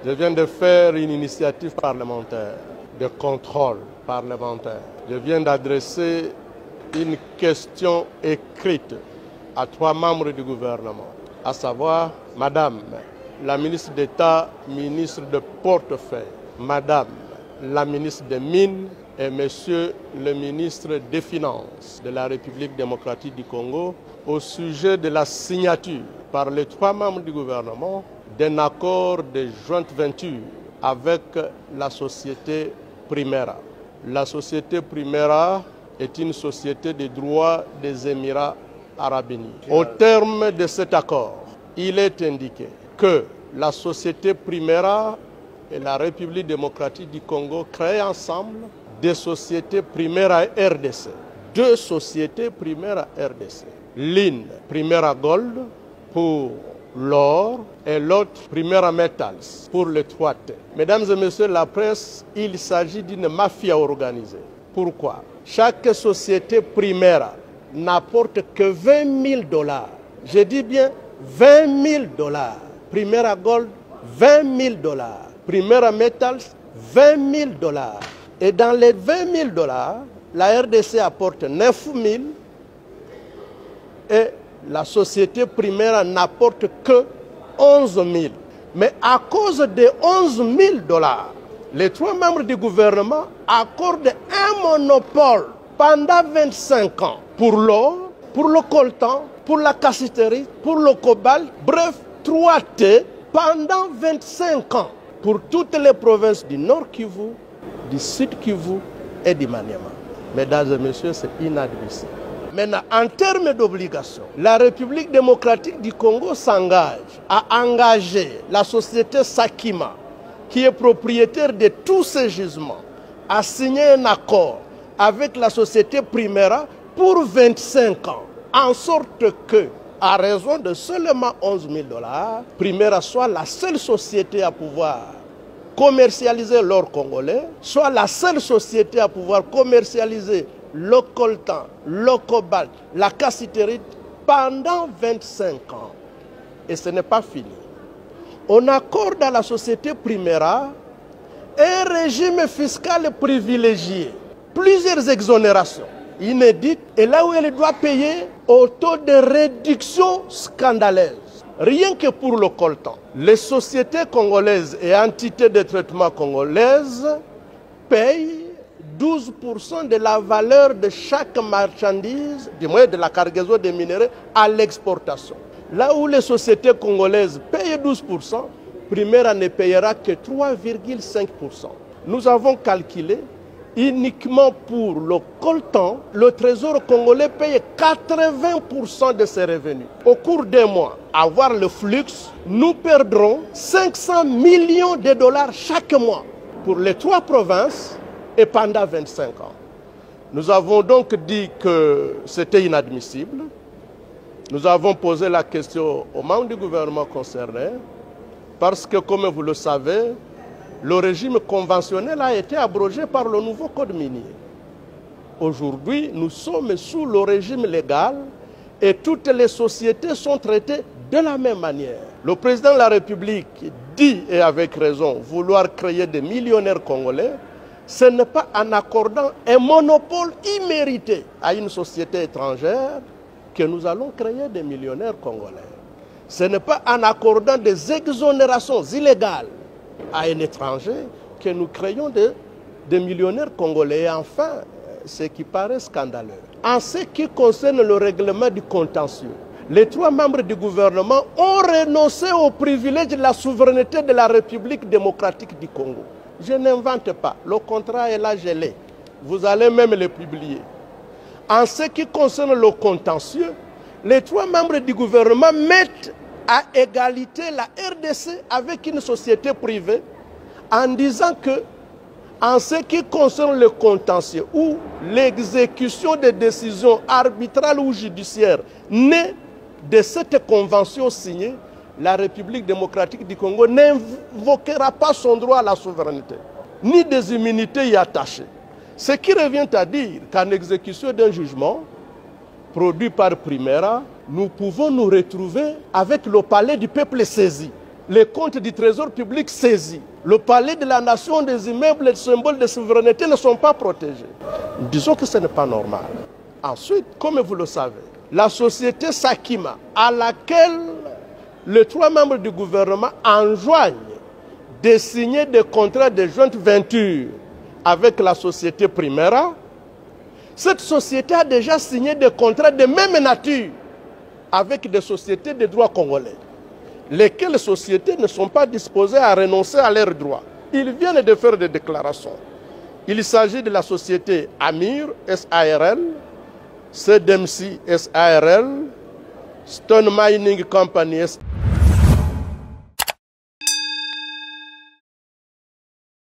Je viens de faire une initiative parlementaire, de contrôle parlementaire. Je viens d'adresser une question écrite à 3 membres du gouvernement, à savoir Madame la ministre d'État, ministre de portefeuille, Madame la ministre des Mines et Monsieur le ministre des Finances de la République démocratique du Congo au sujet de la signature par les 3 membres du gouvernement d'un accord de joint venture avec la société Primera. La société Primera est une société de droit des Émirats arabes unis. Au terme de cet accord, il est indiqué que la société Primera et la République démocratique du Congo créent ensemble des sociétés Primera RDC. 2 sociétés Primera RDC. L'une, Primera Gold, pour l'or, et l'autre, Primera Metals, pour le 3T. Mesdames et messieurs la presse, il s'agit d'une mafia organisée. Pourquoi? Chaque société Primera n'apporte que 20 000 $. Je dis bien 20 000 $. Primera Gold, 20 000 $. Primera Metals, 20 000 $. Et dans les 20 000 $, la RDC apporte 9 000 et la société Primera n'apporte que 11 000. Mais à cause des 11 000 $, les 3 membres du gouvernement accordent un monopole pendant 25 ans pour l'or, pour le coltan, pour la cassiterie, pour le cobalt, bref, 3T pendant 25 ans pour toutes les provinces du Nord Kivu, du Sud Kivu et du Maniema. Mesdames et messieurs, c'est inadmissible. Maintenant, en termes d'obligation, la République démocratique du Congo s'engage à engager la société Sakima, qui est propriétaire de tous ces gisements, à signer un accord avec la société Primera pour 25 ans, en sorte que, à raison de seulement 11 000 $, Primera soit la seule société à pouvoir commercialiser l'or congolais, soit la seule société à pouvoir commercialiser le coltan, le cobalt, la cassiterite pendant 25 ans. Et ce n'est pas fini. On accorde à la société Primera un régime fiscal privilégié, plusieurs exonérations inédites, et là où elle doit payer au taux de réduction scandaleuse. Rien que pour le coltan, les sociétés congolaises et entités de traitement congolaises payent 12% de la valeur de chaque marchandise, du moins de la cargaison des minéraux, à l'exportation. Là où les sociétés congolaises payent 12%, Primera ne payera que 3,5%. Nous avons calculé uniquement pour le coltan, le trésor congolais paye 80% de ses revenus. Au cours d'un mois, à voir le flux, nous perdrons 500 millions de $ chaque mois pour les 3 provinces et pendant 25 ans. Nous avons donc dit que c'était inadmissible. Nous avons posé la question aux membres du gouvernement concernés parce que, comme vous le savez, le régime conventionnel a été abrogé par le nouveau code minier. Aujourd'hui, nous sommes sous le régime légal et toutes les sociétés sont traitées de la même manière. Le président de la République dit, et avec raison, vouloir créer des millionnaires congolais. Ce n'est pas en accordant un monopole immérité à une société étrangère que nous allons créer des millionnaires congolais. Ce n'est pas en accordant des exonérations illégales à un étranger que nous créons des millionnaires congolais. Et enfin, ce qui paraît scandaleux, en ce qui concerne le règlement du contentieux, les 3 membres du gouvernement ont renoncé au privilège de la souveraineté de la République démocratique du Congo. Je n'invente pas, le contrat est là gelé. Vous allez même le publier. En ce qui concerne le contentieux, les 3 membres du gouvernement mettent à égalité la RDC avec une société privée en disant que, en ce qui concerne le contentieux ou l'exécution des décisions arbitrales ou judiciaires nées de cette convention signée, la République démocratique du Congo n'invoquera pas son droit à la souveraineté, ni des immunités y attachées. Ce qui revient à dire qu'en exécution d'un jugement produit par Primera, nous pouvons nous retrouver avec le palais du peuple saisi. les comptes du trésor public saisis. Le palais de la nation, des immeubles et des symboles de souveraineté ne sont pas protégés. Disons que ce n'est pas normal. Ensuite, comme vous le savez, la société Sakima, à laquelle les 3 membres du gouvernement enjoignent de signer des contrats de joint venture avec la société Primera, cette société a déjà signé des contrats de même nature avec des sociétés de droit congolais, lesquelles sociétés ne sont pas disposées à renoncer à leurs droits. Ils viennent de faire des déclarations. Il s'agit de la société Amir SARL, CDMC SARL, Stone Mining Company